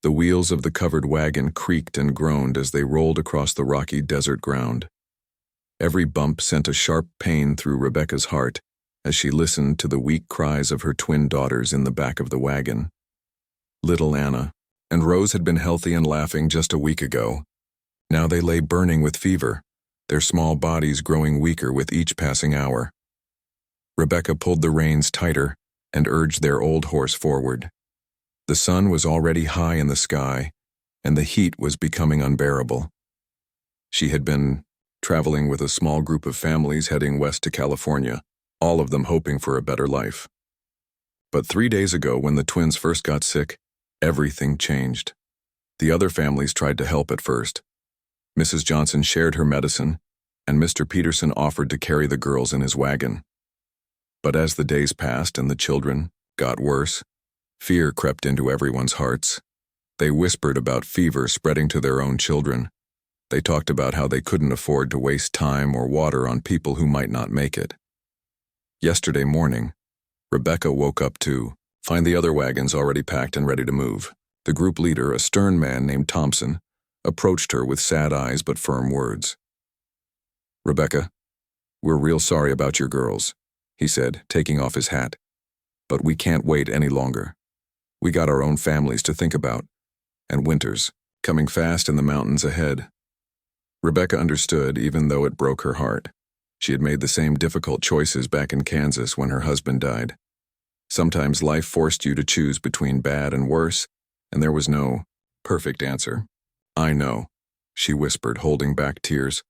The wheels of the covered wagon creaked and groaned as they rolled across the rocky desert ground. Every bump sent a sharp pain through Rebecca's heart as she listened to the weak cries of her twin daughters in the back of the wagon. Little Anna and Rose had been healthy and laughing just a week ago. Now they lay burning with fever, their small bodies growing weaker with each passing hour. Rebecca pulled the reins tighter and urged their old horse forward. The sun was already high in the sky, and the heat was becoming unbearable. She had been traveling with a small group of families heading west to California, all of them hoping for a better life. But 3 days ago, when the twins first got sick, everything changed. The other families tried to help at first. Mrs. Johnson shared her medicine, and Mr. Peterson offered to carry the girls in his wagon. But as the days passed and the children got worse, fear crept into everyone's hearts. They whispered about fever spreading to their own children. They talked about how they couldn't afford to waste time or water on people who might not make it. Yesterday morning, Rebecca woke up to find the other wagons already packed and ready to move. The group leader, a stern man named Thompson, approached her with sad eyes but firm words. "Rebecca, we're real sorry about your girls," he said, taking off his hat. "But we can't wait any longer. We got our own families to think about, and winter's coming fast in the mountains ahead." Rebecca understood, even though it broke her heart. She had made the same difficult choices back in Kansas when her husband died. Sometimes life forced you to choose between bad and worse, and there was no perfect answer. "I know," she whispered, holding back tears.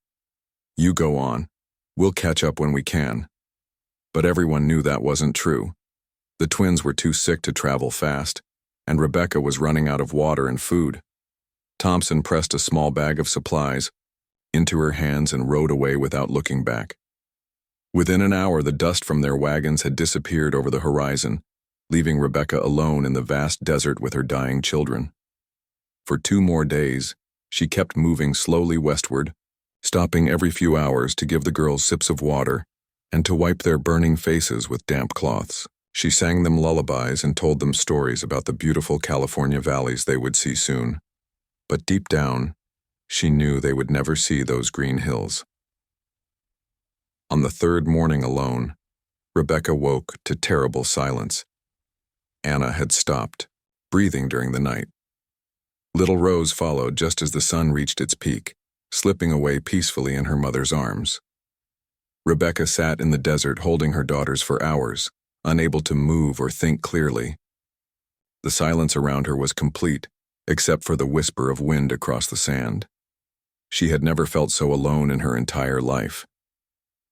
"You go on. We'll catch up when we can." But everyone knew that wasn't true. The twins were too sick to travel fast, and Rebecca was running out of water and food. Thompson pressed a small bag of supplies into her hands and rode away without looking back. Within an hour, the dust from their wagons had disappeared over the horizon, leaving Rebecca alone in the vast desert with her dying children. For 2 more days, she kept moving slowly westward, stopping every few hours to give the girls sips of water and to wipe their burning faces with damp cloths. She sang them lullabies and told them stories about the beautiful California valleys they would see soon. But deep down, she knew they would never see those green hills. On the 3rd morning alone, Rebecca woke to terrible silence. Anna had stopped, breathing during the night. Little Rose followed just as the sun reached its peak, slipping away peacefully in her mother's arms. Rebecca sat in the desert holding her daughters for hours, unable to move or think clearly. The silence around her was complete, except for the whisper of wind across the sand. She had never felt so alone in her entire life.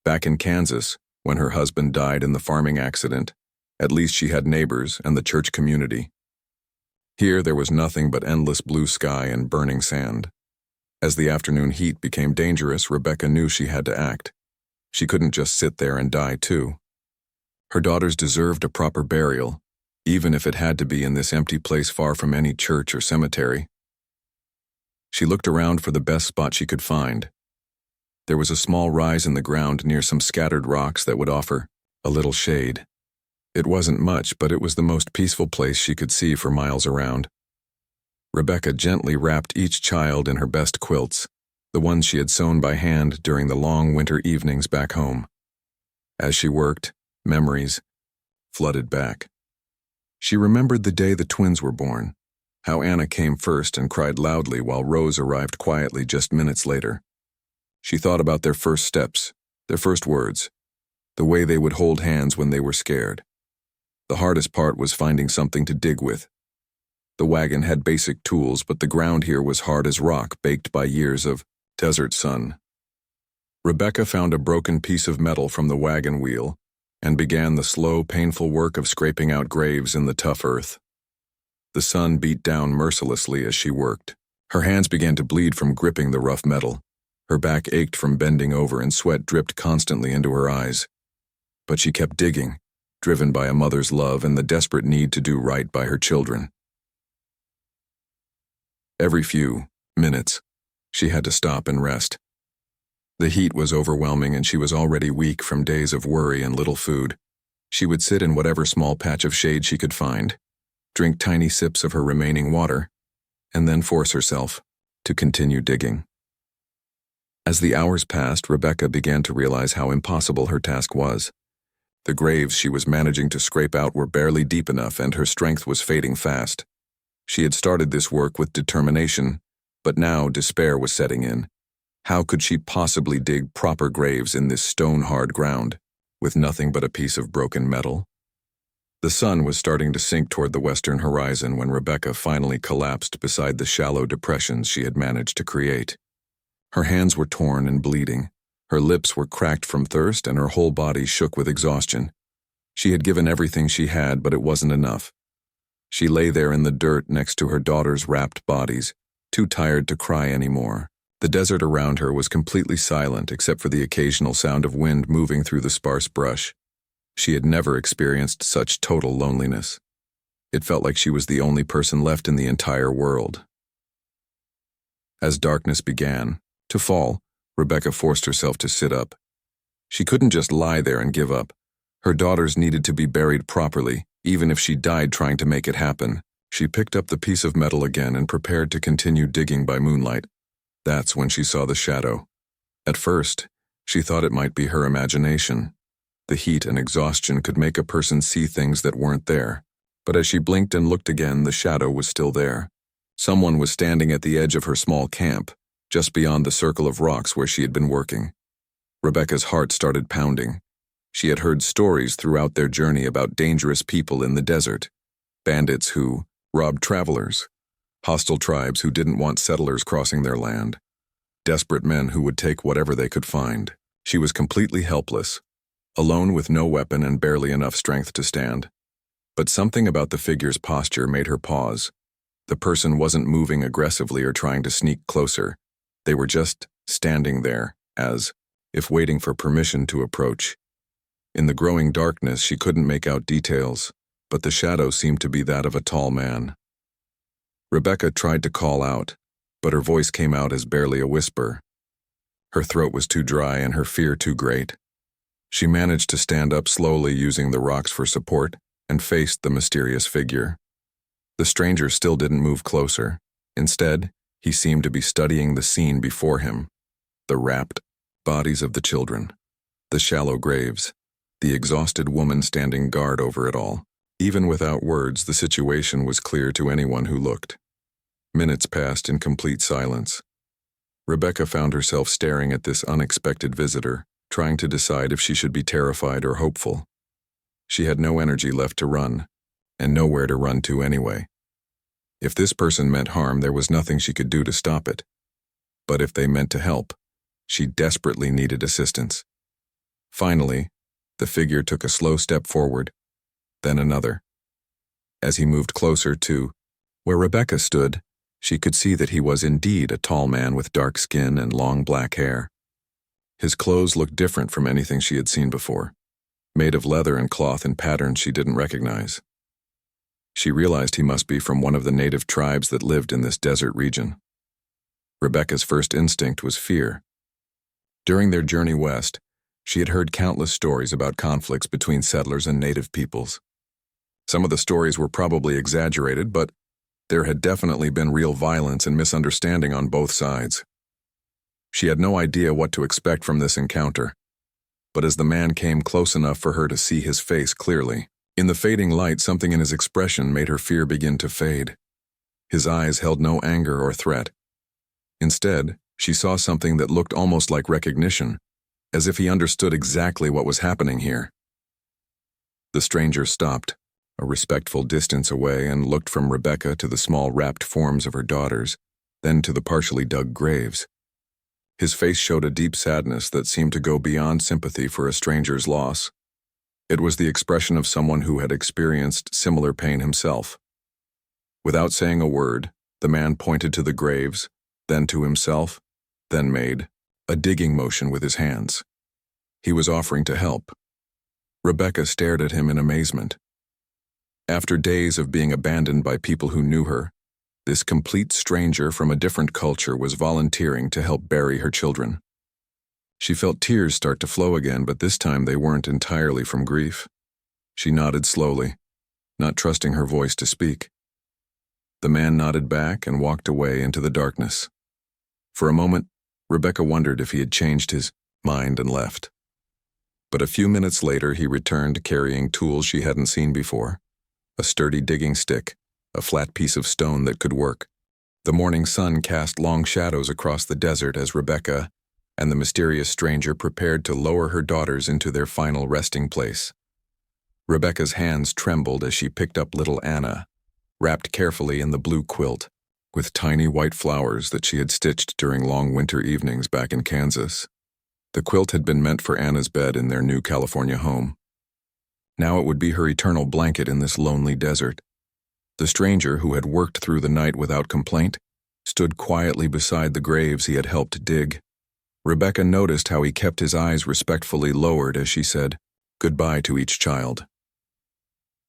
Back in Kansas, when her husband died in the farming accident, at least she had neighbors and the church community. Here there was nothing but endless blue sky and burning sand. As the afternoon heat became dangerous, Rebecca knew she had to act. She couldn't just sit there and die too. Her daughters deserved a proper burial, even if it had to be in this empty place far from any church or cemetery. She looked around for the best spot she could find. There was a small rise in the ground near some scattered rocks that would offer a little shade. It wasn't much, but it was the most peaceful place she could see for miles around. Rebecca gently wrapped each child in her best quilts, the ones she had sewn by hand during the long winter evenings back home. As she worked, memories flooded back. She remembered the day the twins were born, how Anna came first and cried loudly while Rose arrived quietly just minutes later. She thought about their first steps, their first words, the way they would hold hands when they were scared. The hardest part was finding something to dig with. The wagon had basic tools, but the ground here was hard as rock, baked by years of desert sun. Rebecca found a broken piece of metal from the wagon wheel and began the slow, painful work of scraping out graves in the tough earth. The sun beat down mercilessly as she worked. Her hands began to bleed from gripping the rough metal. Her back ached from bending over and sweat dripped constantly into her eyes. But she kept digging, driven by a mother's love and the desperate need to do right by her children. Every few minutes, she had to stop and rest. The heat was overwhelming and she was already weak from days of worry and little food. She would sit in whatever small patch of shade she could find, drink tiny sips of her remaining water, and then force herself to continue digging. As the hours passed, Rebecca began to realize how impossible her task was. The graves she was managing to scrape out were barely deep enough, and her strength was fading fast. She had started this work with determination, but now despair was setting in. How could she possibly dig proper graves in this stone-hard ground, with nothing but a piece of broken metal? The sun was starting to sink toward the western horizon when Rebecca finally collapsed beside the shallow depressions she had managed to create. Her hands were torn and bleeding. Her lips were cracked from thirst, and her whole body shook with exhaustion. She had given everything she had, but it wasn't enough. She lay there in the dirt next to her daughter's wrapped bodies, too tired to cry anymore. The desert around her was completely silent except for the occasional sound of wind moving through the sparse brush. She had never experienced such total loneliness. It felt like she was the only person left in the entire world. As darkness began to fall, Rebecca forced herself to sit up. She couldn't just lie there and give up. Her daughters needed to be buried properly, even if she died trying to make it happen. She picked up the piece of metal again and prepared to continue digging by moonlight. That's when she saw the shadow. At first, she thought it might be her imagination. The heat and exhaustion could make a person see things that weren't there. But as she blinked and looked again, the shadow was still there. Someone was standing at the edge of her small camp, just beyond the circle of rocks where she had been working. Rebecca's heart started pounding. She had heard stories throughout their journey about dangerous people in the desert. Bandits who robbed travelers. Hostile tribes who didn't want settlers crossing their land. Desperate men who would take whatever they could find. She was completely helpless, alone with no weapon and barely enough strength to stand. But something about the figure's posture made her pause. The person wasn't moving aggressively or trying to sneak closer. They were just standing there, as if waiting for permission to approach. In the growing darkness, she couldn't make out details, but the shadow seemed to be that of a tall man. Rebecca tried to call out, but her voice came out as barely a whisper. Her throat was too dry and her fear too great. She managed to stand up slowly using the rocks for support and faced the mysterious figure. The stranger still didn't move closer. Instead, he seemed to be studying the scene before him. The wrapped bodies of the children, the shallow graves, the exhausted woman standing guard over it all. Even without words, the situation was clear to anyone who looked. Minutes passed in complete silence. Rebecca found herself staring at this unexpected visitor, trying to decide if she should be terrified or hopeful. She had no energy left to run, and nowhere to run to anyway. If this person meant harm, there was nothing she could do to stop it. But if they meant to help, she desperately needed assistance. Finally, the figure took a slow step forward, then another. As he moved closer to where Rebecca stood, she could see that he was indeed a tall man with dark skin and long black hair. His clothes looked different from anything she had seen before, made of leather and cloth in patterns she didn't recognize. She realized he must be from one of the native tribes that lived in this desert region. Rebecca's first instinct was fear. During their journey west, she had heard countless stories about conflicts between settlers and native peoples. Some of the stories were probably exaggerated, but there had definitely been real violence and misunderstanding on both sides. She had no idea what to expect from this encounter, but as the man came close enough for her to see his face clearly, in the fading light, something in his expression made her fear begin to fade. His eyes held no anger or threat. Instead, she saw something that looked almost like recognition, as if he understood exactly what was happening here. The stranger stopped, a respectful distance away, and looked from Rebecca to the small wrapped forms of her daughters, then to the partially dug graves. His face showed a deep sadness that seemed to go beyond sympathy for a stranger's loss. It was the expression of someone who had experienced similar pain himself. Without saying a word, the man pointed to the graves, then to himself, then made a digging motion with his hands. He was offering to help. Rebecca stared at him in amazement. After days of being abandoned by people who knew her, this complete stranger from a different culture was volunteering to help bury her children. She felt tears start to flow again, but this time they weren't entirely from grief. She nodded slowly, not trusting her voice to speak. The man nodded back and walked away into the darkness. For a moment, Rebecca wondered if he had changed his mind and left. But a few minutes later, he returned carrying tools she hadn't seen before: a sturdy digging stick, a flat piece of stone that could work. The morning sun cast long shadows across the desert as Rebecca and the mysterious stranger prepared to lower her daughters into their final resting place. Rebecca's hands trembled as she picked up little Anna, wrapped carefully in the blue quilt, with tiny white flowers that she had stitched during long winter evenings back in Kansas. The quilt had been meant for Anna's bed in their new California home. Now it would be her eternal blanket in this lonely desert. The stranger, who had worked through the night without complaint, stood quietly beside the graves he had helped dig. Rebecca noticed how he kept his eyes respectfully lowered as she said goodbye to each child.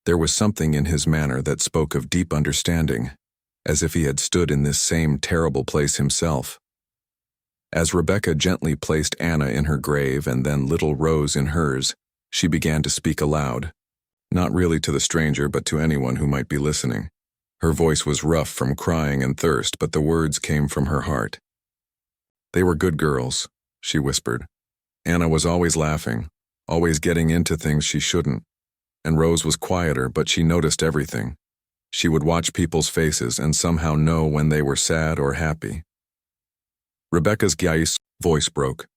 There was something in his manner that spoke of deep understanding, as if he had stood in this same terrible place himself. As Rebecca gently placed Anna in her grave and then little Rose in hers, she began to speak aloud, not really to the stranger but to anyone who might be listening. Her voice was rough from crying and thirst, but the words came from her heart. "They were good girls," she whispered. "Anna was always laughing, always getting into things she shouldn't. And Rose was quieter, but she noticed everything. She would watch people's faces and somehow know when they were sad or happy." Rebecca's voice broke.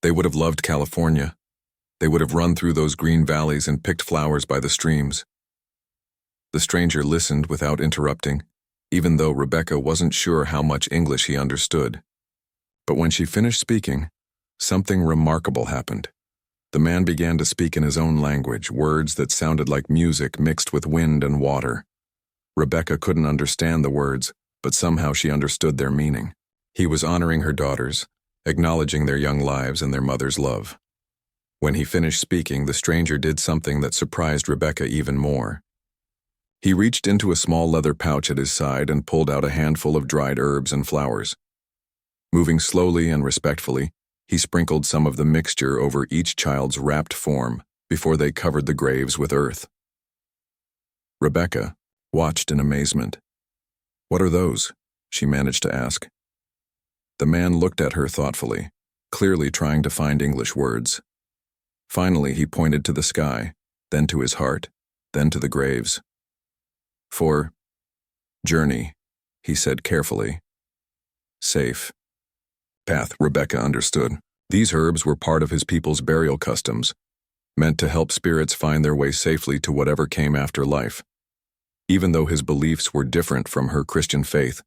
They would have loved California. They would have run through those green valleys and picked flowers by the streams. The stranger listened without interrupting, even though Rebecca wasn't sure how much English he understood. But when she finished speaking, something remarkable happened. The man began to speak in his own language, words that sounded like music mixed with wind and water. Rebecca couldn't understand the words, but somehow she understood their meaning. He was honoring her daughters, acknowledging their young lives and their mother's love. When he finished speaking, the stranger did something that surprised Rebecca even more. He reached into a small leather pouch at his side and pulled out a handful of dried herbs and flowers. Moving slowly and respectfully, he sprinkled some of the mixture over each child's wrapped form before they covered the graves with earth. Rebecca watched in amazement. "What are those?" she managed to ask. The man looked at her thoughtfully, clearly trying to find English words. Finally, he pointed to the sky, then to his heart, then to the graves. "For journey," he said carefully. "Safe path," Rebecca understood. These herbs were part of his people's burial customs, meant to help spirits find their way safely to whatever came after life. Even though his beliefs were different from her Christian faith,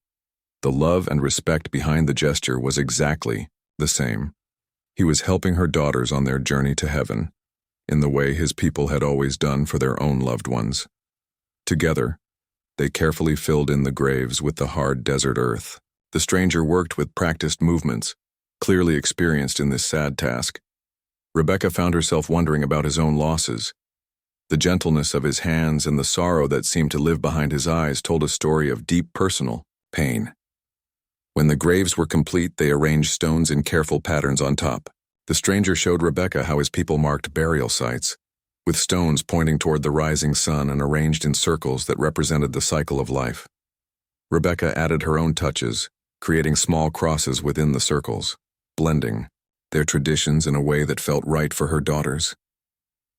the love and respect behind the gesture was exactly the same. He was helping her daughters on their journey to heaven, in the way his people had always done for their own loved ones. Together, they carefully filled in the graves with the hard desert earth. The stranger worked with practiced movements, clearly experienced in this sad task. Rebecca found herself wondering about his own losses. The gentleness of his hands and the sorrow that seemed to live behind his eyes told a story of deep personal pain. When the graves were complete, they arranged stones in careful patterns on top. The stranger showed Rebecca how his people marked burial sites, with stones pointing toward the rising sun and arranged in circles that represented the cycle of life. Rebecca added her own touches, creating small crosses within the circles, blending their traditions in a way that felt right for her daughters.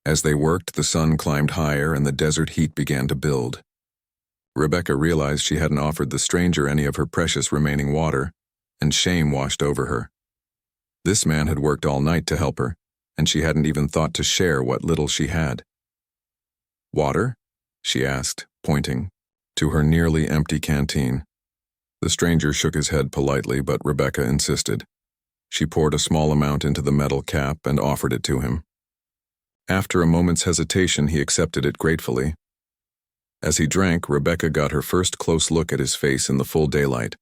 As they worked, the sun climbed higher and the desert heat began to build. Rebecca realized she hadn't offered the stranger any of her precious remaining water, and shame washed over her. This man had worked all night to help her, and she hadn't even thought to share what little she had. "Water?" she asked, pointing to her nearly empty canteen. The stranger shook his head politely, but Rebecca insisted. She poured a small amount into the metal cap and offered it to him. After a moment's hesitation, he accepted it gratefully. As he drank, Rebecca got her first close look at his face in the full daylight.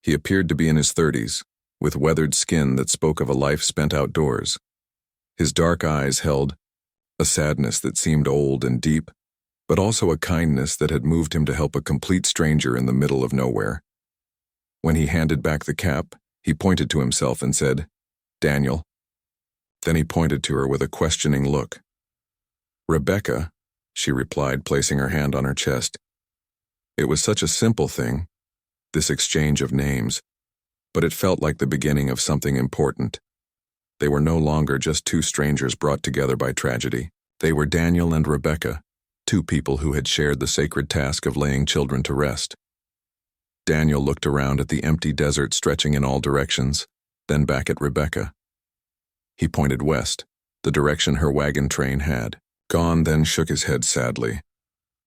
He appeared to be in his 30s, with weathered skin that spoke of a life spent outdoors. His dark eyes held a sadness that seemed old and deep, but also a kindness that had moved him to help a complete stranger in the middle of nowhere. When he handed back the cap, he pointed to himself and said, "Daniel." Then he pointed to her with a questioning look. "Rebecca," she replied, placing her hand on her chest. It was such a simple thing, this exchange of names, but it felt like the beginning of something important. They were no longer just two strangers brought together by tragedy. They were Daniel and Rebecca, two people who had shared the sacred task of laying children to rest. Daniel looked around at the empty desert stretching in all directions, then back at Rebecca. He pointed west, the direction her wagon train had gone, then shook his head sadly.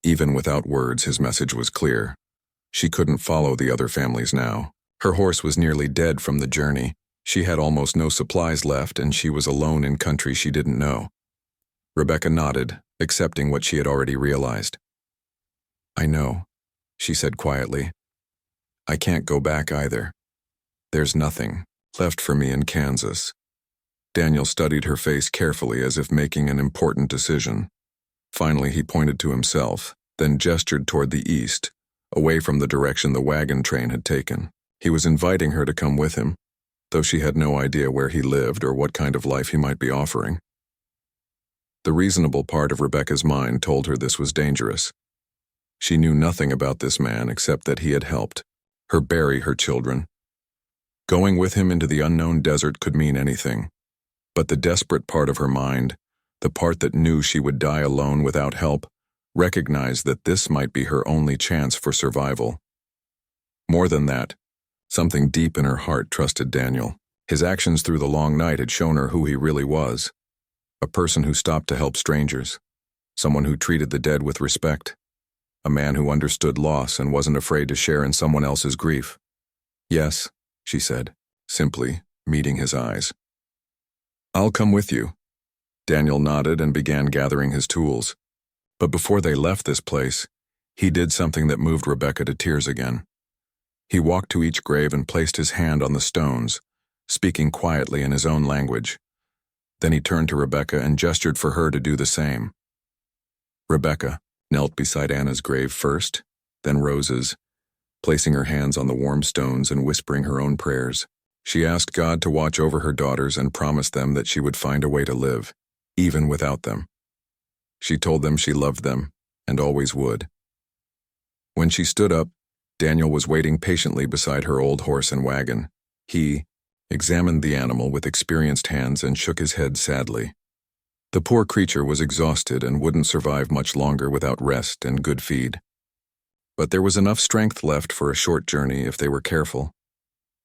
Even without words, his message was clear. She couldn't follow the other families now. Her horse was nearly dead from the journey. She had almost no supplies left, and she was alone in country she didn't know. Rebecca nodded, accepting what she had already realized. "I know," she said quietly. "I can't go back either. There's nothing left for me in Kansas." Daniel studied her face carefully as if making an important decision. Finally, he pointed to himself, then gestured toward the east, away from the direction the wagon train had taken. He was inviting her to come with him, though she had no idea where he lived or what kind of life he might be offering. The reasonable part of Rebecca's mind told her this was dangerous. She knew nothing about this man except that he had helped her bury her children. Going with him into the unknown desert could mean anything. But the desperate part of her mind, the part that knew she would die alone without help, recognized that this might be her only chance for survival. More than that, something deep in her heart trusted Daniel. His actions through the long night had shown her who he really was. A person who stopped to help strangers. Someone who treated the dead with respect. A man who understood loss and wasn't afraid to share in someone else's grief. "Yes," she said, simply, meeting his eyes. "I'll come with you." Daniel nodded and began gathering his tools. But before they left this place, he did something that moved Rebecca to tears again. He walked to each grave and placed his hand on the stones, speaking quietly in his own language. Then he turned to Rebecca and gestured for her to do the same. Rebecca knelt beside Anna's grave first, then Rose's, placing her hands on the warm stones and whispering her own prayers. She asked God to watch over her daughters and promised them that she would find a way to live, even without them. She told them she loved them, and always would. When she stood up, Daniel was waiting patiently beside her old horse and wagon. He examined the animal with experienced hands and shook his head sadly. The poor creature was exhausted and wouldn't survive much longer without rest and good feed. But there was enough strength left for a short journey if they were careful.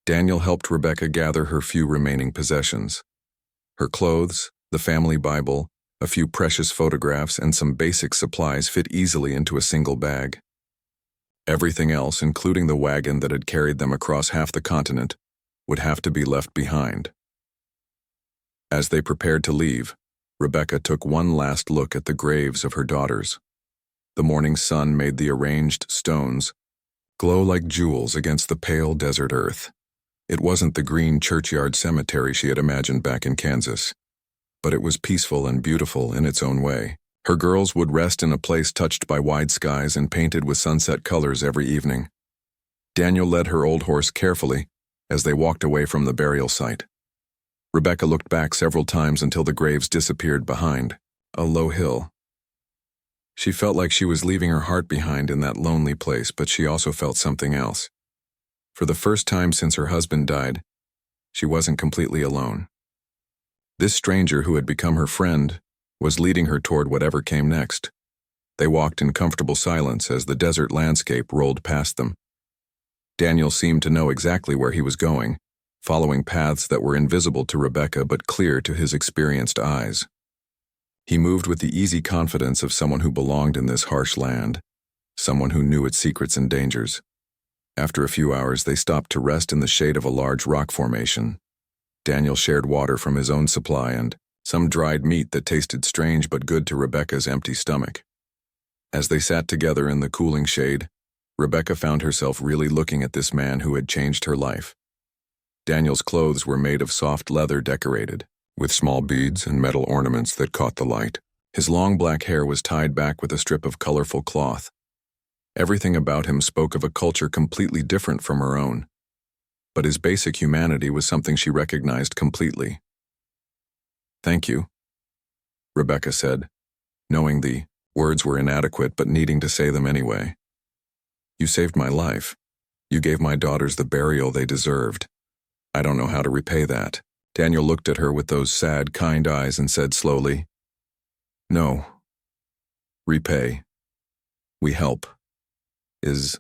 Daniel helped Rebecca gather her few remaining possessions. Her clothes, the family Bible, a few precious photographs, and some basic supplies fit easily into a single bag. Everything else, including the wagon that had carried them across half the continent, would have to be left behind. As they prepared to leave, Rebecca took one last look at the graves of her daughters. The morning sun made the arranged stones glow like jewels against the pale desert earth. It wasn't the green churchyard cemetery she had imagined back in Kansas, but it was peaceful and beautiful in its own way. Her girls would rest in a place touched by wide skies and painted with sunset colors every evening. Daniel led her old horse carefully as they walked away from the burial site. Rebecca looked back several times until the graves disappeared behind a low hill. She felt like she was leaving her heart behind in that lonely place, but she also felt something else. For the first time since her husband died, she wasn't completely alone. This stranger who had become her friend was leading her toward whatever came next. They walked in comfortable silence as the desert landscape rolled past them. Daniel seemed to know exactly where he was going, following paths that were invisible to Rebecca but clear to his experienced eyes. He moved with the easy confidence of someone who belonged in this harsh land, someone who knew its secrets and dangers. After a few hours, they stopped to rest in the shade of a large rock formation. Daniel shared water from his own supply and some dried meat that tasted strange but good to Rebecca's empty stomach. As they sat together in the cooling shade, Rebecca found herself really looking at this man who had changed her life. Daniel's clothes were made of soft leather decorated, with small beads and metal ornaments that caught the light. His long black hair was tied back with a strip of colorful cloth. Everything about him spoke of a culture completely different from her own. But his basic humanity was something she recognized completely. "Thank you," Rebecca said, knowing the words were inadequate but needing to say them anyway. You saved my life. You gave my daughters the burial they deserved. I don't know how to repay that." Daniel looked at her with those sad, kind eyes and said slowly, "No. Repay. We help. Is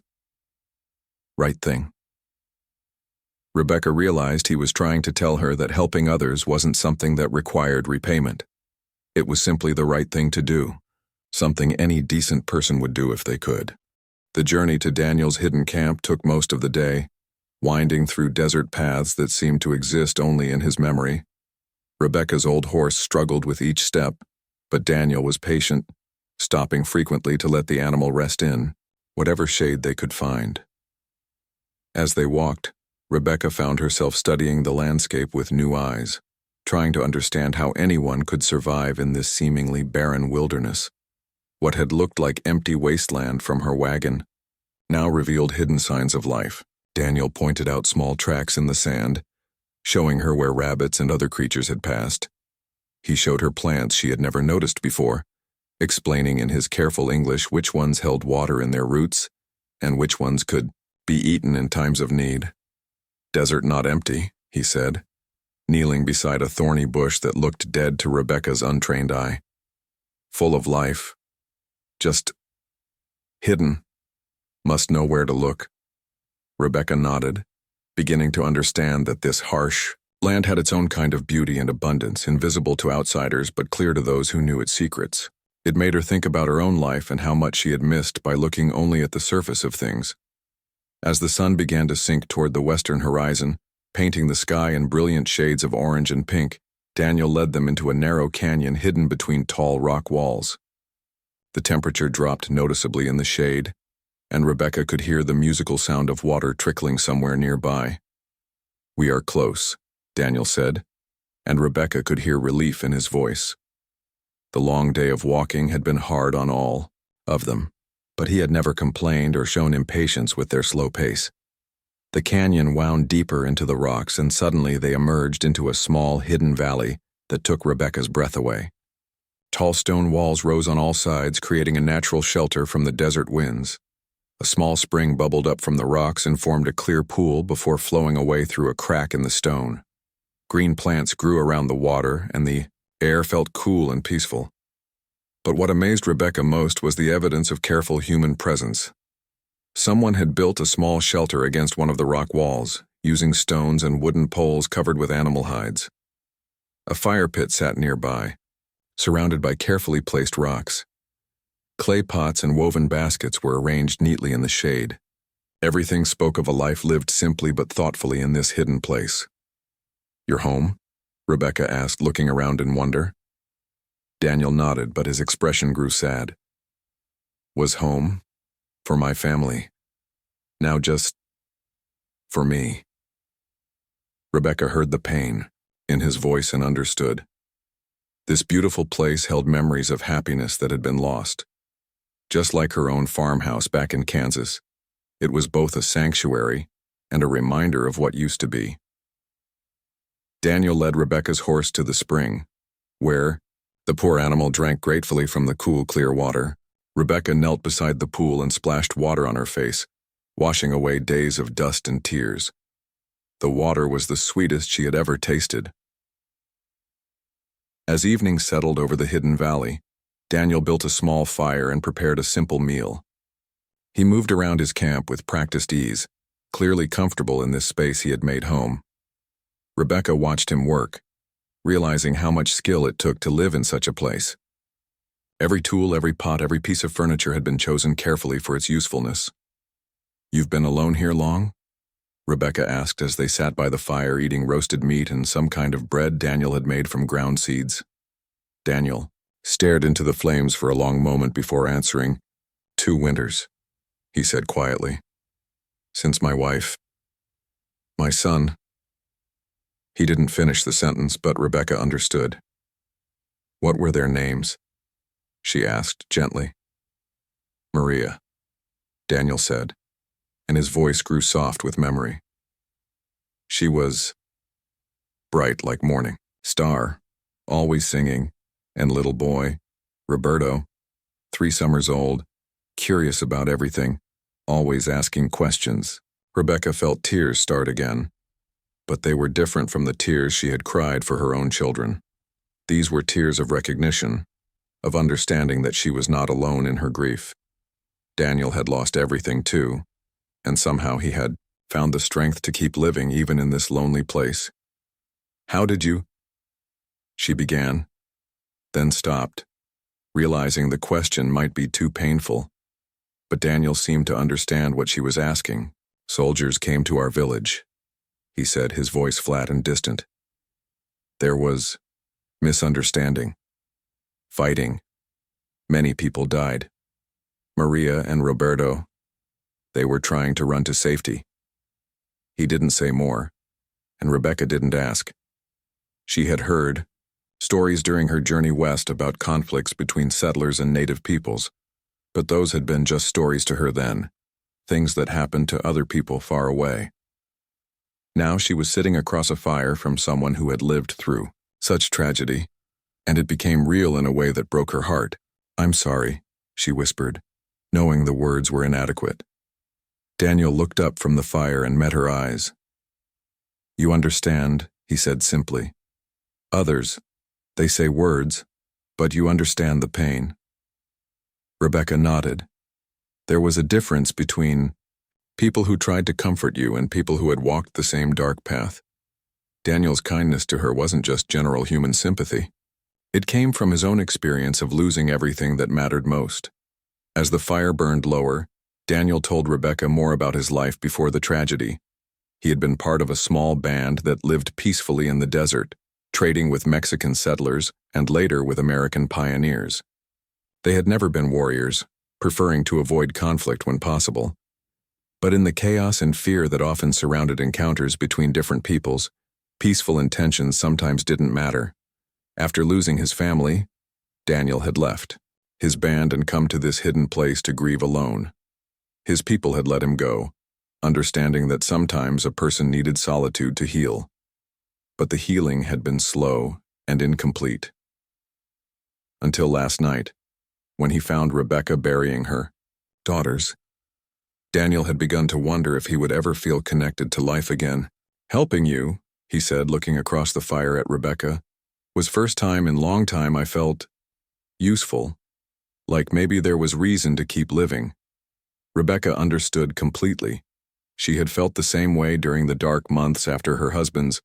right thing." Rebecca realized he was trying to tell her that helping others wasn't something that required repayment. It was simply the right thing to do, something any decent person would do if they could. The journey to Daniel's hidden camp took most of the day, winding through desert paths that seemed to exist only in his memory. Rebecca's old horse struggled with each step, but Daniel was patient, stopping frequently to let the animal rest in, whatever shade they could find. As they walked, Rebecca found herself studying the landscape with new eyes, trying to understand how anyone could survive in this seemingly barren wilderness. What had looked like empty wasteland from her wagon now revealed hidden signs of life. Daniel pointed out small tracks in the sand, showing her where rabbits and other creatures had passed. He showed her plants she had never noticed before, explaining in his careful English which ones held water in their roots and which ones could be eaten in times of need. "Desert not empty," he said, kneeling beside a thorny bush that looked dead to Rebecca's untrained eye. "Full of life. Just hidden. Must know where to look." Rebecca nodded, beginning to understand that this harsh land had its own kind of beauty and abundance, invisible to outsiders but clear to those who knew its secrets. It made her think about her own life and how much she had missed by looking only at the surface of things. As the sun began to sink toward the western horizon, painting the sky in brilliant shades of orange and pink, Daniel led them into a narrow canyon hidden between tall rock walls. The temperature dropped noticeably in the shade, and Rebecca could hear the musical sound of water trickling somewhere nearby. "We are close," Daniel said, and Rebecca could hear relief in his voice. The long day of walking had been hard on all of them, but he had never complained or shown impatience with their slow pace. The canyon wound deeper into the rocks, and suddenly they emerged into a small, hidden valley that took Rebecca's breath away. Tall stone walls rose on all sides, creating a natural shelter from the desert winds. A small spring bubbled up from the rocks and formed a clear pool before flowing away through a crack in the stone. Green plants grew around the water, and the air felt cool and peaceful. But what amazed Rebecca most was the evidence of careful human presence. Someone had built a small shelter against one of the rock walls, using stones and wooden poles covered with animal hides. A fire pit sat nearby, surrounded by carefully placed rocks. Clay pots and woven baskets were arranged neatly in the shade. Everything spoke of a life lived simply but thoughtfully in this hidden place. "Your home?" Rebecca asked, looking around in wonder. Daniel nodded, but his expression grew sad. "Was home for my family. Now just for me." Rebecca heard the pain in his voice and understood. This beautiful place held memories of happiness that had been lost. Just like her own farmhouse back in Kansas, it was both a sanctuary and a reminder of what used to be. Daniel led Rebecca's horse to the spring, where the poor animal drank gratefully from the cool, clear water. Rebecca knelt beside the pool and splashed water on her face, washing away days of dust and tears. The water was the sweetest she had ever tasted. As evening settled over the hidden valley, Daniel built a small fire and prepared a simple meal. He moved around his camp with practiced ease, clearly comfortable in this space he had made home. Rebecca watched him work, realizing how much skill it took to live in such a place. Every tool, every pot, every piece of furniture had been chosen carefully for its usefulness. "You've been alone here long?" Rebecca asked as they sat by the fire eating roasted meat and some kind of bread Daniel had made from ground seeds. Daniel stared into the flames for a long moment before answering. "2 winters," he said quietly. "Since my son." He didn't finish the sentence, but Rebecca understood. "What were their names?" she asked gently. "Maria," Daniel said, and his voice grew soft with memory. "She was bright like morning star, always singing, and little boy, Roberto, 3 summers old, curious about everything, always asking questions. Rebecca felt tears start again, but they were different from the tears she had cried for her own children. These were tears of recognition, of understanding that she was not alone in her grief. Daniel had lost everything too, and somehow he had found the strength to keep living even in this lonely place. "How did you?" she began, then stopped, realizing the question might be too painful. But Daniel seemed to understand what she was asking. "Soldiers came to our village," he said, his voice flat and distant. "There was misunderstanding, fighting. Many people died. Maria and Roberto, they were trying to run to safety." He didn't say more, and Rebecca didn't ask. She had heard stories during her journey west about conflicts between settlers and native peoples, but those had been just stories to her then, things that happened to other people far away. Now she was sitting across a fire from someone who had lived through such tragedy, and it became real in a way that broke her heart. "I'm sorry," she whispered, knowing the words were inadequate. Daniel looked up from the fire and met her eyes. "You understand," he said simply. "Others, they say words, but you understand the pain." Rebecca nodded. There was a difference between people who tried to comfort you and people who had walked the same dark path. Daniel's kindness to her wasn't just general human sympathy. It came from his own experience of losing everything that mattered most. As the fire burned lower, Daniel told Rebecca more about his life before the tragedy. He had been part of a small band that lived peacefully in the desert, trading with Mexican settlers and later with American pioneers. They had never been warriors, preferring to avoid conflict when possible. But in the chaos and fear that often surrounded encounters between different peoples, peaceful intentions sometimes didn't matter. After losing his family, Daniel had left his band and come to this hidden place to grieve alone. His people had let him go, understanding that sometimes a person needed solitude to heal. But the healing had been slow and incomplete. Until last night, when he found Rebecca burying her daughters, Daniel had begun to wonder if he would ever feel connected to life again. "Helping you," he said, looking across the fire at Rebecca, "was first time in long time I felt useful, like maybe there was reason to keep living." Rebecca understood completely. She had felt the same way during the dark months after her husband's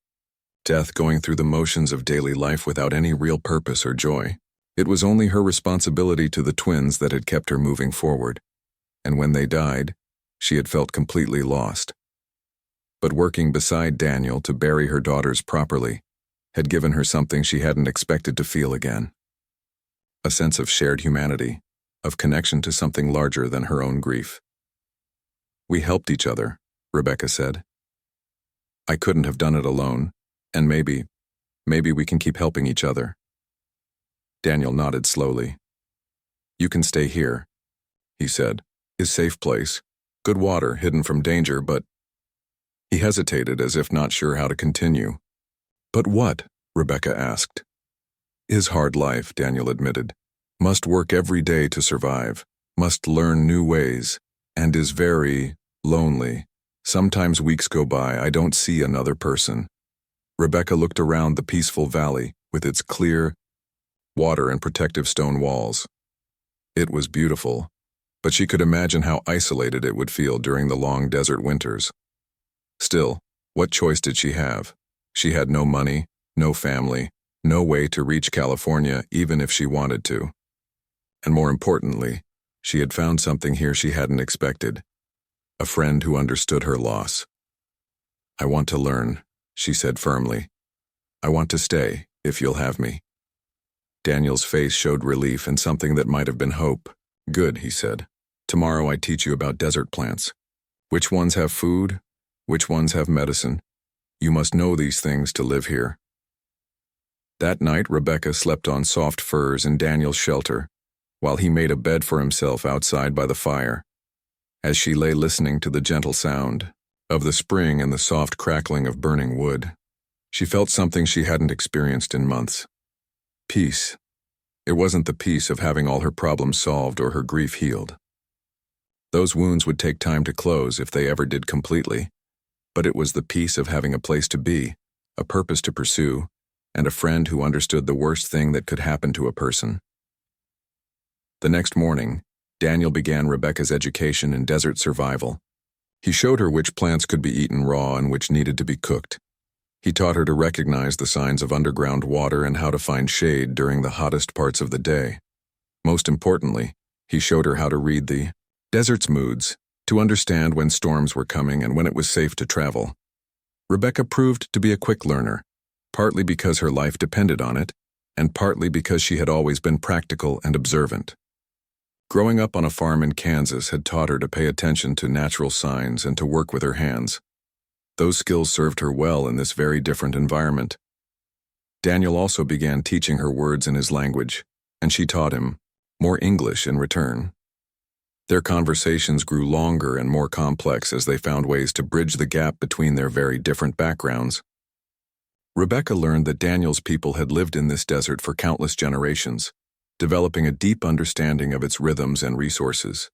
death, going through the motions of daily life without any real purpose or joy. It was only her responsibility to the twins that had kept her moving forward, and when they died, she had felt completely lost. But working beside Daniel to bury her daughters properly had given her something she hadn't expected to feel again. A sense of shared humanity, of connection to something larger than her own grief. "We helped each other," Rebecca said. "I couldn't have done it alone, and maybe we can keep helping each other." Daniel nodded slowly. "You can stay here," he said. "His safe place, good water hidden from danger, but—" He hesitated as if not sure how to continue. "But what?" Rebecca asked. "His hard life," Daniel admitted. "Must work every day to survive, must learn new ways, and is very lonely. Sometimes weeks go by, I don't see another person." Rebecca looked around the peaceful valley with its clear water and protective stone walls. It was beautiful, but she could imagine how isolated it would feel during the long desert winters. Still, what choice did she have? She had no money, no family, no way to reach California even if she wanted to. And more importantly, she had found something here she hadn't expected. A friend who understood her loss. "I want to learn," she said firmly. "I want to stay, if you'll have me." Daniel's face showed relief and something that might have been hope. "Good," he said. "Tomorrow I teach you about desert plants. Which ones have food? Which ones have medicine? You must know these things to live here." That night, Rebecca slept on soft furs in Daniel's shelter, while he made a bed for himself outside by the fire. As she lay listening to the gentle sound of the spring and the soft crackling of burning wood, she felt something she hadn't experienced in months. Peace. It wasn't the peace of having all her problems solved or her grief healed. Those wounds would take time to close if they ever did completely, but it was the peace of having a place to be, a purpose to pursue, and a friend who understood the worst thing that could happen to a person. The next morning, Daniel began Rebecca's education in desert survival. He showed her which plants could be eaten raw and which needed to be cooked. He taught her to recognize the signs of underground water and how to find shade during the hottest parts of the day. Most importantly, he showed her how to read the desert's moods, to understand when storms were coming and when it was safe to travel. Rebecca proved to be a quick learner, partly because her life depended on it, and partly because she had always been practical and observant. Growing up on a farm in Kansas had taught her to pay attention to natural signs and to work with her hands. Those skills served her well in this very different environment. Daniel also began teaching her words in his language, and she taught him more English in return. Their conversations grew longer and more complex as they found ways to bridge the gap between their very different backgrounds. Rebecca learned that Daniel's people had lived in this desert for countless generations, developing a deep understanding of its rhythms and resources.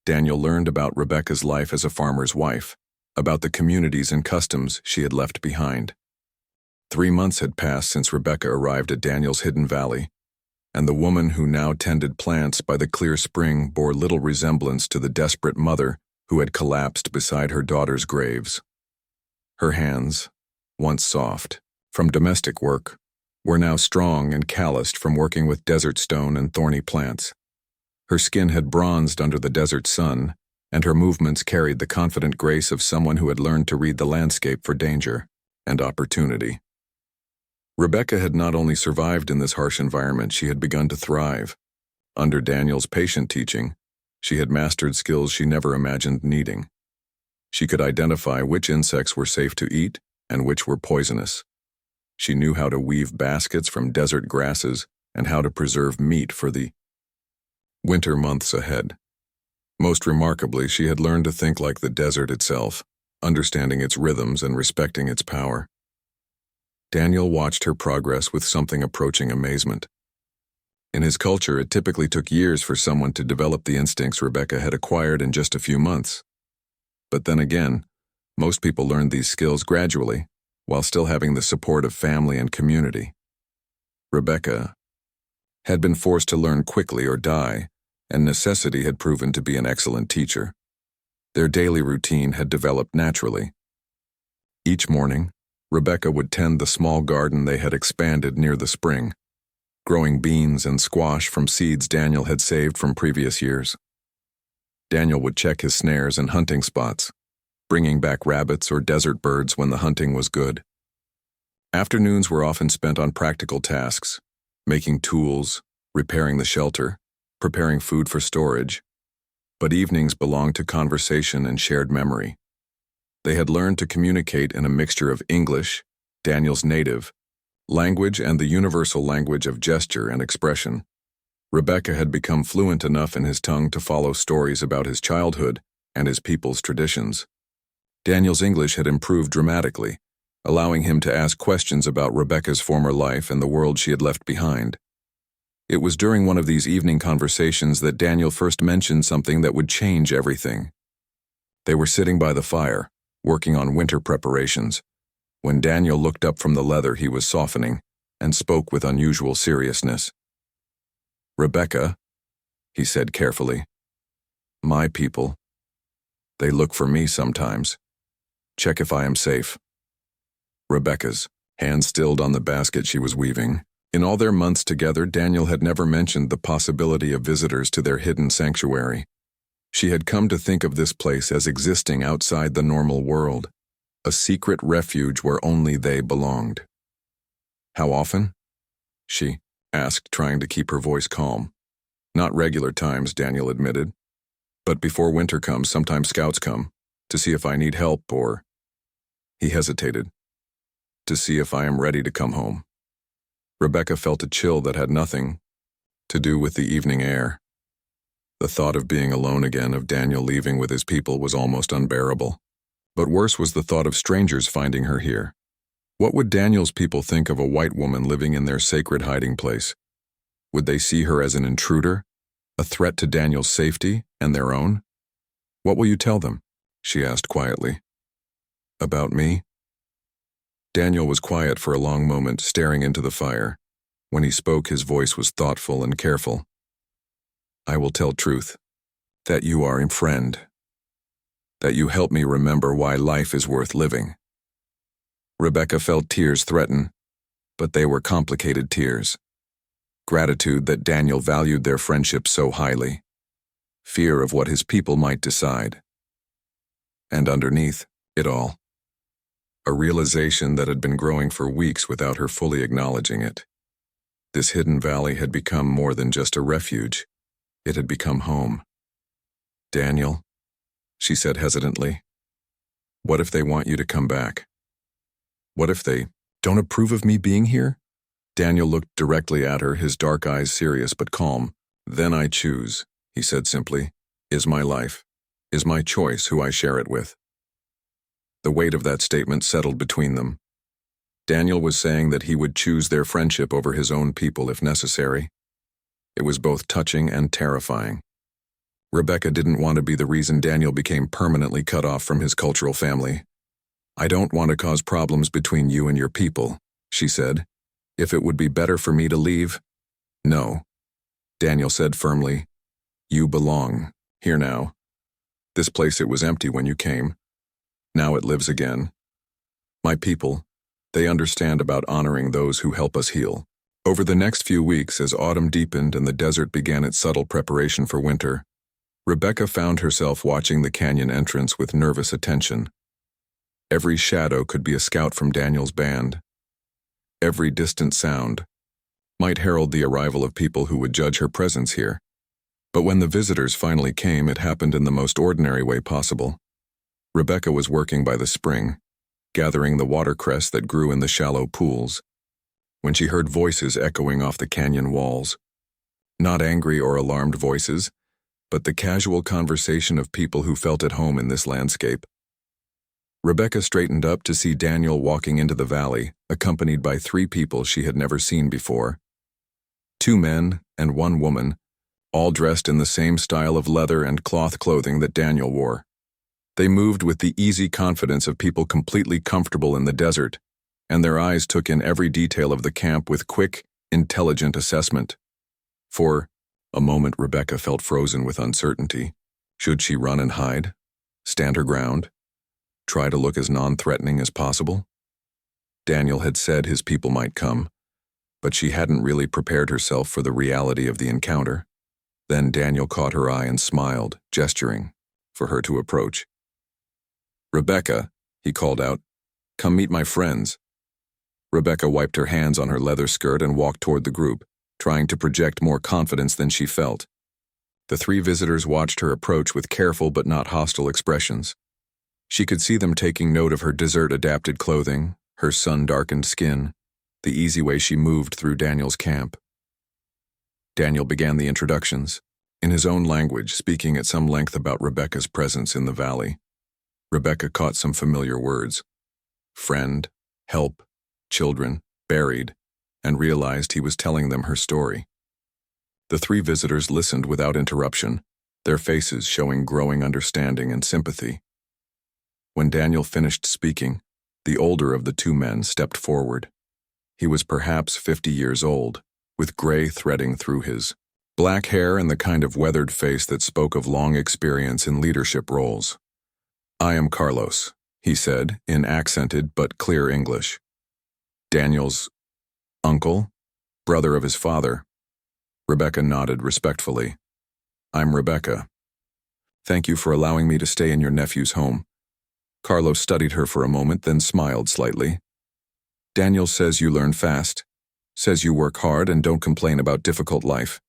Daniel learned about Rebecca's life as a farmer's wife, about the communities and customs she had left behind. 3 months had passed since Rebecca arrived at Daniel's hidden valley, and the woman who now tended plants by the clear spring bore little resemblance to the desperate mother who had collapsed beside her daughter's graves. Her hands, once soft from domestic work, were now strong and calloused from working with desert stone and thorny plants. Her skin had bronzed under the desert sun, and her movements carried the confident grace of someone who had learned to read the landscape for danger and opportunity. Rebecca had not only survived in this harsh environment, she had begun to thrive. Under Daniel's patient teaching, she had mastered skills she never imagined needing. She could identify which insects were safe to eat and which were poisonous. She knew how to weave baskets from desert grasses and how to preserve meat for the winter months ahead. Most remarkably, she had learned to think like the desert itself, understanding its rhythms and respecting its power. Daniel watched her progress with something approaching amazement. In his culture, it typically took years for someone to develop the instincts Rebecca had acquired in just a few months. But then again, most people learned these skills gradually, while still having the support of family and community. Rebecca had been forced to learn quickly or die, and necessity had proven to be an excellent teacher. Their daily routine had developed naturally. Each morning, Rebecca would tend the small garden they had expanded near the spring, growing beans and squash from seeds Daniel had saved from previous years. Daniel would check his snares and hunting spots, bringing back rabbits or desert birds when the hunting was good. Afternoons were often spent on practical tasks, making tools, repairing the shelter, preparing food for storage, but evenings belonged to conversation and shared memory. They had learned to communicate in a mixture of English, Daniel's native language, and the universal language of gesture and expression. Rebecca had become fluent enough in his tongue to follow stories about his childhood and his people's traditions. Daniel's English had improved dramatically, allowing him to ask questions about Rebecca's former life and the world she had left behind. It was during one of these evening conversations that Daniel first mentioned something that would change everything. They were sitting by the fire, working on winter preparations, when Daniel looked up from the leather he was softening and spoke with unusual seriousness. "Rebecca," he said carefully, "my people, they look for me sometimes. Check if I am safe." Rebecca's hand stilled on the basket she was weaving. In all their months together, Daniel had never mentioned the possibility of visitors to their hidden sanctuary. She had come to think of this place as existing outside the normal world, a secret refuge where only they belonged. "How often?" she asked, trying to keep her voice calm. "Not regular times," Daniel admitted. "But before winter comes, sometimes scouts come, to see if I need help or—" He hesitated. "To see if I am ready to come home." Rebecca felt a chill that had nothing to do with the evening air. The thought of being alone again, of Daniel leaving with his people, was almost unbearable. But worse was the thought of strangers finding her here. What would Daniel's people think of a white woman living in their sacred hiding place? Would they see her as an intruder, a threat to Daniel's safety and their own? What will you tell them? She asked quietly. About me? Daniel was quiet for a long moment, staring into the fire. When he spoke, his voice was thoughtful and careful. I will tell truth. That you are a friend. That you help me remember why life is worth living. Rebecca felt tears threaten, but they were complicated tears. Gratitude that Daniel valued their friendship so highly. Fear of what his people might decide. And underneath it all, a realization that had been growing for weeks without her fully acknowledging it. This hidden valley had become more than just a refuge. It had become home. Daniel, she said hesitantly, what if they want you to come back? What if they don't approve of me being here? Daniel looked directly at her, his dark eyes serious but calm. Then I choose, he said simply, is my life, is my choice who I share it with. The weight of that statement settled between them. Daniel was saying that he would choose their friendship over his own people if necessary. It was both touching and terrifying. Rebecca didn't want to be the reason Daniel became permanently cut off from his cultural family. I don't want to cause problems between you and your people, she said. If it would be better for me to leave? No. Daniel said firmly. You belong here now. This place, it was empty when you came. Now it lives again. My people, they understand about honoring those who help us heal. Over the next few weeks, as autumn deepened and the desert began its subtle preparation for winter, Rebecca found herself watching the canyon entrance with nervous attention. Every shadow could be a scout from Daniel's band. Every distant sound might herald the arrival of people who would judge her presence here. But when the visitors finally came, it happened in the most ordinary way possible. Rebecca was working by the spring, gathering the watercress that grew in the shallow pools, when she heard voices echoing off the canyon walls. Not angry or alarmed voices, but the casual conversation of people who felt at home in this landscape. Rebecca straightened up to see Daniel walking into the valley, accompanied by 3 people she had never seen before. 2 men and 1 woman, all dressed in the same style of leather and cloth clothing that Daniel wore. They moved with the easy confidence of people completely comfortable in the desert, and their eyes took in every detail of the camp with quick, intelligent assessment. For a moment, Rebecca felt frozen with uncertainty. Should she run and hide? Stand her ground? Try to look as non-threatening as possible? Daniel had said his people might come, but she hadn't really prepared herself for the reality of the encounter. Then Daniel caught her eye and smiled, gesturing for her to approach. Rebecca, he called out, come meet my friends. Rebecca wiped her hands on her leather skirt and walked toward the group, trying to project more confidence than she felt. The 3 visitors watched her approach with careful but not hostile expressions. She could see them taking note of her desert-adapted clothing, her sun-darkened skin, the easy way she moved through Daniel's camp. Daniel began the introductions, in his own language, speaking at some length about Rebecca's presence in the valley. Rebecca caught some familiar words: friend, help, children, buried, and realized he was telling them her story. The 3 visitors listened without interruption, their faces showing growing understanding and sympathy. When Daniel finished speaking, the older of the 2 men stepped forward. He was perhaps 50 years old, with gray threading through his black hair and the kind of weathered face that spoke of long experience in leadership roles. I am Carlos, he said, in accented but clear English. Daniel's uncle, brother of his father. Rebecca nodded respectfully. I'm Rebecca. Thank you for allowing me to stay in your nephew's home. Carlos studied her for a moment, then smiled slightly. Daniel says you learn fast, says you work hard and don't complain about difficult life.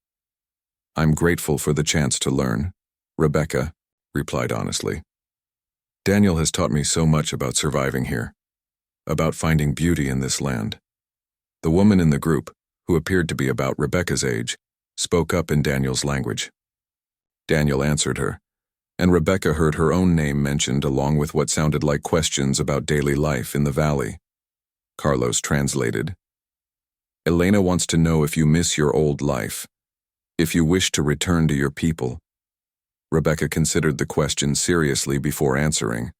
I'm grateful for the chance to learn, Rebecca replied honestly. Daniel has taught me so much about surviving here, about finding beauty in this land. The woman in the group, who appeared to be about Rebecca's age, spoke up in Daniel's language. Daniel answered her, and Rebecca heard her own name mentioned along with what sounded like questions about daily life in the valley. Carlos translated. Elena wants to know if you miss your old life, if you wish to return to your people. Rebecca considered the question seriously before answering.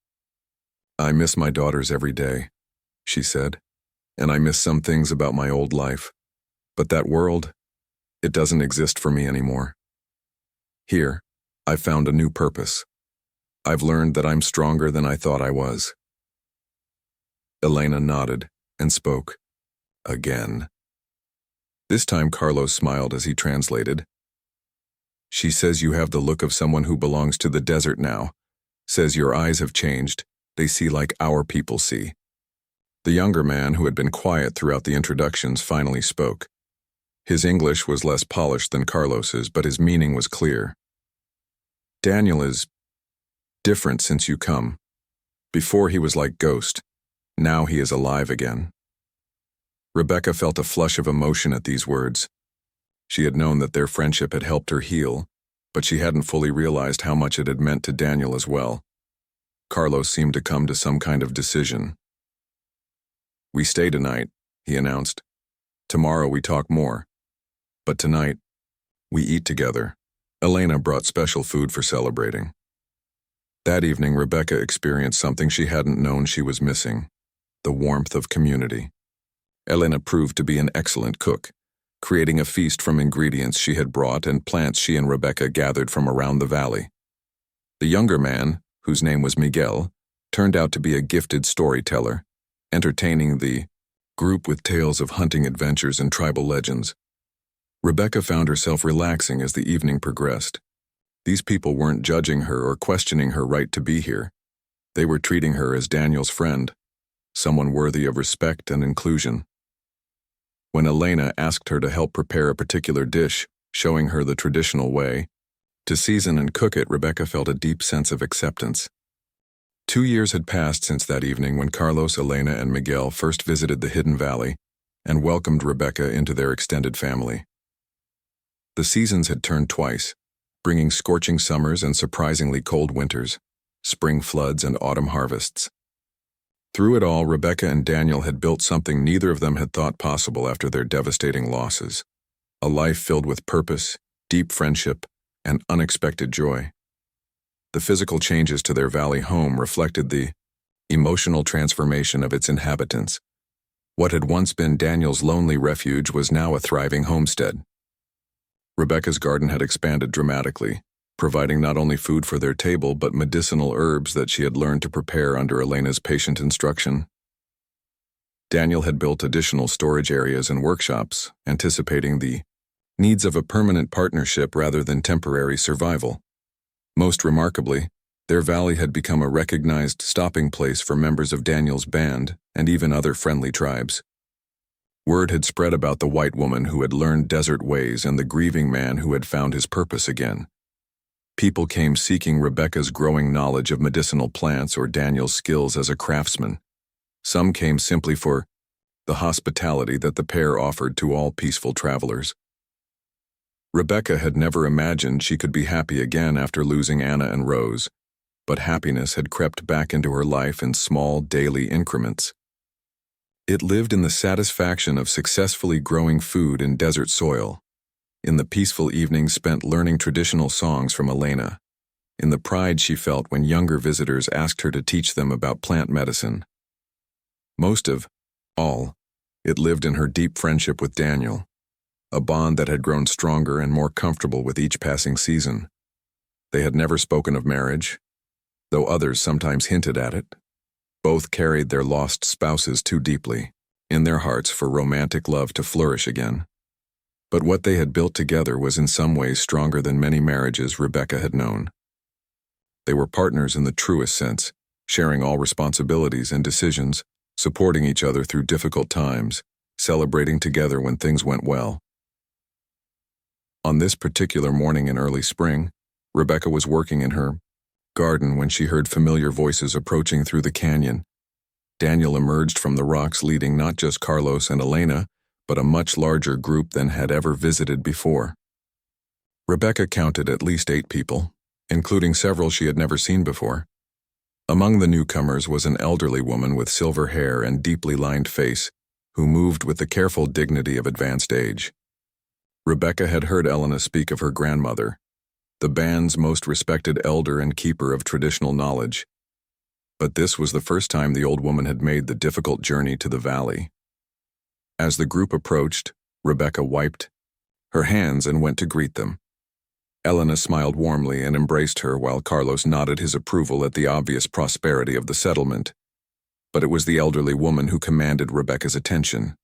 "I miss my daughters every day," she said, "and I miss some things about my old life. But that world, it doesn't exist for me anymore. Here, I've found a new purpose. I've learned that I'm stronger than I thought I was." Elena nodded and spoke. Again. This time Carlos smiled as he translated. "She says you have the look of someone who belongs to the desert now. Says your eyes have changed. They see like our people see." The younger man, who had been quiet throughout the introductions, finally spoke. His English was less polished than Carlos's, but his meaning was clear. "Daniel is different since you come. Before he was like Ghost. Now he is alive again." Rebecca felt a flush of emotion at these words. She had known that their friendship had helped her heal, but she hadn't fully realized how much it had meant to Daniel as well. Carlos seemed to come to some kind of decision. "We stay tonight," he announced. "Tomorrow we talk more. But tonight, we eat together." Elena brought special food for celebrating. That evening, Rebecca experienced something she hadn't known she was missing: the warmth of community. Elena proved to be an excellent cook, creating a feast from ingredients she had brought and plants she and Rebecca gathered from around the valley. The younger man, whose name was Miguel, turned out to be a gifted storyteller, entertaining the group with tales of hunting adventures and tribal legends. Rebecca found herself relaxing as the evening progressed. These people weren't judging her or questioning her right to be here. They were treating her as Daniel's friend, someone worthy of respect and inclusion. When Elena asked her to help prepare a particular dish, showing her the traditional way to season and cook it, Rebecca felt a deep sense of acceptance. 2 years had passed since that evening when Carlos, Elena, and Miguel first visited the Hidden Valley and welcomed Rebecca into their extended family. The seasons had turned twice, bringing scorching summers and surprisingly cold winters, spring floods and autumn harvests. Through it all, Rebecca and Daniel had built something neither of them had thought possible after their devastating losses: a life filled with purpose, deep friendship, and unexpected joy. The physical changes to their valley home reflected the emotional transformation of its inhabitants. What had once been Daniel's lonely refuge was now a thriving homestead. Rebecca's garden had expanded dramatically, providing not only food for their table but medicinal herbs that she had learned to prepare under Elena's patient instruction. Daniel had built additional storage areas and workshops, anticipating the needs of a permanent partnership rather than temporary survival. Most remarkably, their valley had become a recognized stopping place for members of Daniel's band and even other friendly tribes. Word had spread about the white woman who had learned desert ways and the grieving man who had found his purpose again. People came seeking Rebecca's growing knowledge of medicinal plants or Daniel's skills as a craftsman. Some came simply for the hospitality that the pair offered to all peaceful travelers. Rebecca had never imagined she could be happy again after losing Anna and Rose, but happiness had crept back into her life in small, daily increments. It lived in the satisfaction of successfully growing food in desert soil, in the peaceful evenings spent learning traditional songs from Elena, in the pride she felt when younger visitors asked her to teach them about plant medicine. Most of all, it lived in her deep friendship with Daniel, a bond that had grown stronger and more comfortable with each passing season. They had never spoken of marriage, though others sometimes hinted at it. Both carried their lost spouses too deeply in their hearts for romantic love to flourish again. But what they had built together was in some ways stronger than many marriages Rebecca had known. They were partners in the truest sense, sharing all responsibilities and decisions, supporting each other through difficult times, celebrating together when things went well. On this particular morning in early spring, Rebecca was working in her garden when she heard familiar voices approaching through the canyon. Daniel emerged from the rocks leading not just Carlos and Elena, but a much larger group than had ever visited before. Rebecca counted at least 8 people, including several she had never seen before. Among the newcomers was an elderly woman with silver hair and deeply lined face, who moved with the careful dignity of advanced age. Rebecca had heard Elena speak of her grandmother, the band's most respected elder and keeper of traditional knowledge. But this was the first time the old woman had made the difficult journey to the valley. As the group approached, Rebecca wiped her hands and went to greet them. Elena smiled warmly and embraced her while Carlos nodded his approval at the obvious prosperity of the settlement. But it was the elderly woman who commanded Rebecca's attention.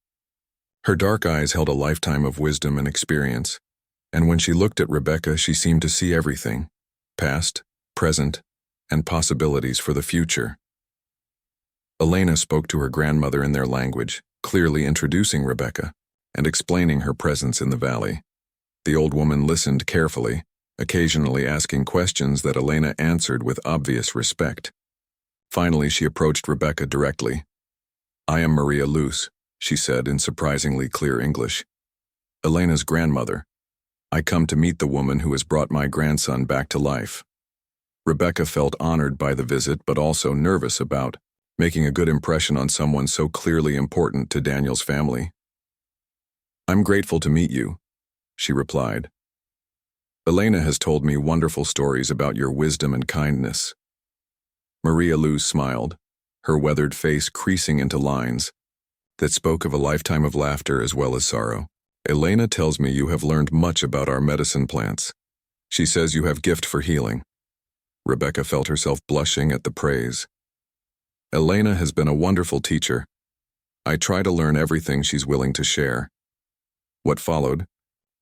Her dark eyes held a lifetime of wisdom and experience, and when she looked at Rebecca, she seemed to see everything, past, present, and possibilities for the future. Elena spoke to her grandmother in their language, clearly introducing Rebecca and explaining her presence in the valley. The old woman listened carefully, occasionally asking questions that Elena answered with obvious respect. Finally, she approached Rebecca directly. "I am Maria Luz," she said in surprisingly clear English. "Elena's grandmother. I come to meet the woman who has brought my grandson back to life." Rebecca felt honored by the visit but also nervous about making a good impression on someone so clearly important to Daniel's family. "I'm grateful to meet you," she replied. "Elena has told me wonderful stories about your wisdom and kindness." Maria Luz smiled, her weathered face creasing into lines that spoke of a lifetime of laughter as well as sorrow. "Elena tells me you have learned much about our medicine plants. She says you have gift for healing." Rebecca felt herself blushing at the praise. "Elena has been a wonderful teacher. I try to learn everything she's willing to share." What followed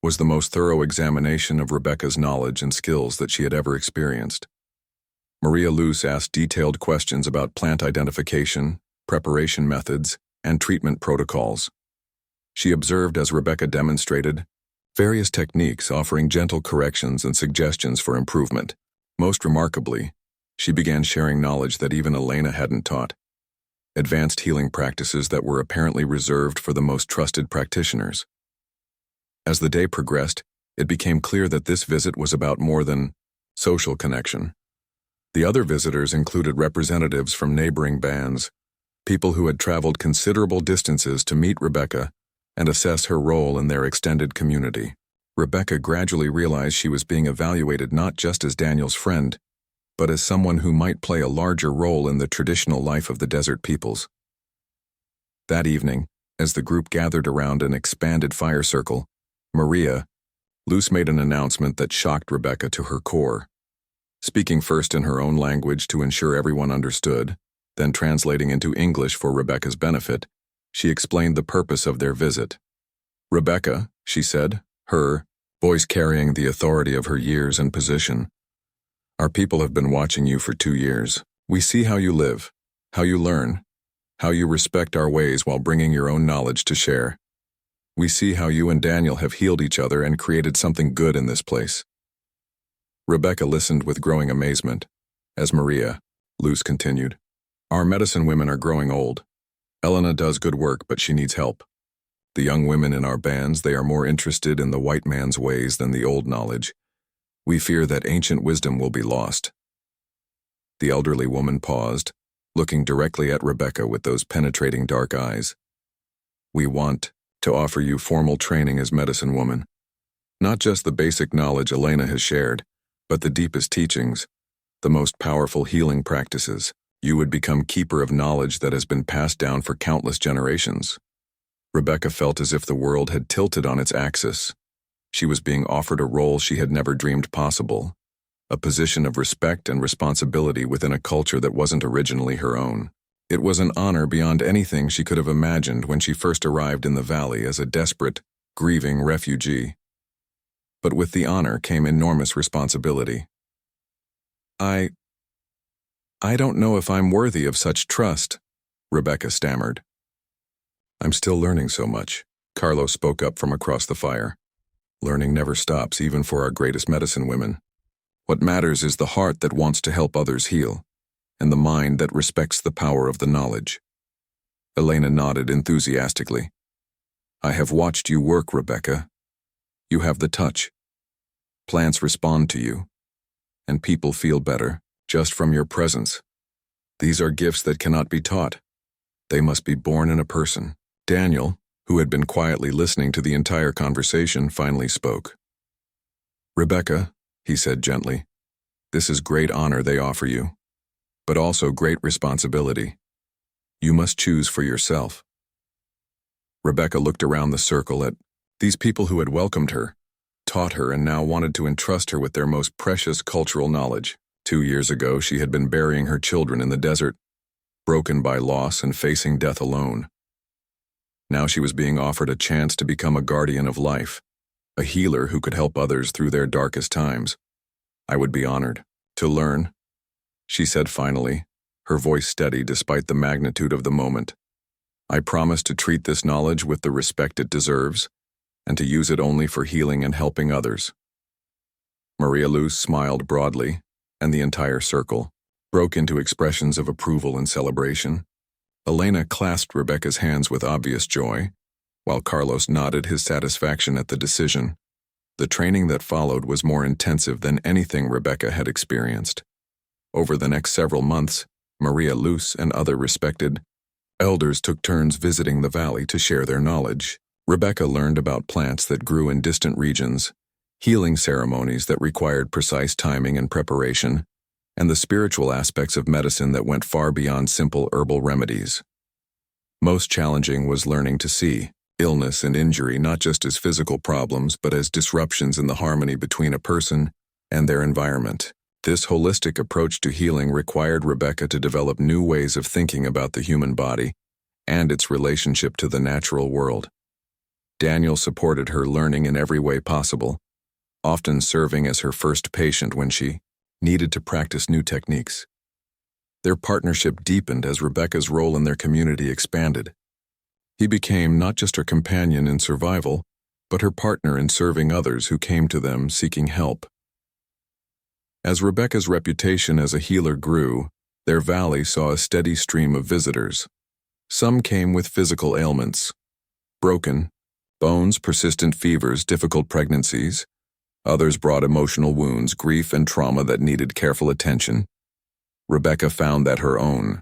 was the most thorough examination of Rebecca's knowledge and skills that she had ever experienced. Maria Luz asked detailed questions about plant identification, preparation methods, and treatment protocols. She observed as Rebecca demonstrated various techniques offering gentle corrections and suggestions for improvement. Most remarkably, she began sharing knowledge that even Elena hadn't taught, advanced healing practices that were apparently reserved for the most trusted practitioners. As the day progressed, it became clear that this visit was about more than social connection. The other visitors included representatives from neighboring bands, people who had traveled considerable distances to meet Rebecca and assess her role in their extended community. Rebecca gradually realized she was being evaluated not just as Daniel's friend, but as someone who might play a larger role in the traditional life of the desert peoples. That evening, as the group gathered around an expanded fire circle, Maria Luz made an announcement that shocked Rebecca to her core. Speaking first in her own language to ensure everyone understood, then translating into English for Rebecca's benefit, she explained the purpose of their visit. "Rebecca," she said, her voice carrying the authority of her years and position, "our people have been watching you for 2 years. We see how you live, how you learn, how you respect our ways while bringing your own knowledge to share. We see how you and Daniel have healed each other and created something good in this place." Rebecca listened with growing amazement as Maria Luz continued. "Our medicine women are growing old. Elena does good work, but she needs help. The young women in our bands, they are more interested in the white man's ways than the old knowledge. We fear that ancient wisdom will be lost." The elderly woman paused, looking directly at Rebecca with those penetrating dark eyes. "We want to offer you formal training as medicine woman. Not just the basic knowledge Elena has shared, but the deepest teachings, the most powerful healing practices. You would become keeper of knowledge that has been passed down for countless generations." Rebecca felt as if the world had tilted on its axis. She was being offered a role she had never dreamed possible, a position of respect and responsibility within a culture that wasn't originally her own. It was an honor beyond anything she could have imagined when she first arrived in the valley as a desperate, grieving refugee. But with the honor came enormous responsibility. I don't know if I'm worthy of such trust," Rebecca stammered. "I'm still learning so much," Carlos spoke up from across the fire. "Learning never stops, even for our greatest medicine women. What matters is the heart that wants to help others heal, and the mind that respects the power of the knowledge." Elena nodded enthusiastically. "I have watched you work, Rebecca. You have the touch. Plants respond to you, and people feel better just from your presence. These are gifts that cannot be taught. They must be born in a person." Daniel, who had been quietly listening to the entire conversation, finally spoke. "Rebecca," he said gently. This is great honor they offer you, but also great responsibility. You must choose for yourself. Rebecca looked around the circle at these people who had welcomed her, taught her, and now wanted to entrust her with their most precious cultural knowledge. 2 years ago, she had been burying her children in the desert, broken by loss and facing death alone. Now she was being offered a chance to become a guardian of life, a healer who could help others through their darkest times. I would be honored to learn, she said finally, her voice steady despite the magnitude of the moment. I promise to treat this knowledge with the respect it deserves, and to use it only for healing and helping others. Maria Luz smiled broadly, and the entire circle broke into expressions of approval and celebration. Elena clasped Rebecca's hands with obvious joy, while Carlos nodded his satisfaction at the decision. The training that followed was more intensive than anything Rebecca had experienced. Over the next several months, Maria Luz and other respected elders took turns visiting the valley to share their knowledge. Rebecca learned about plants that grew in distant regions, healing ceremonies that required precise timing and preparation, and the spiritual aspects of medicine that went far beyond simple herbal remedies. Most challenging was learning to see illness and injury not just as physical problems but as disruptions in the harmony between a person and their environment. This holistic approach to healing required Rebecca to develop new ways of thinking about the human body and its relationship to the natural world. Daniel supported her learning in every way possible, often serving as her first patient when she needed to practice new techniques. Their partnership deepened as Rebecca's role in their community expanded. He became not just her companion in survival, but her partner in serving others who came to them seeking help. As Rebecca's reputation as a healer grew, their valley saw a steady stream of visitors. Some came with physical ailments, broken bones, persistent fevers, difficult pregnancies. Others brought emotional wounds, grief, and trauma that needed careful attention. Rebecca found that her own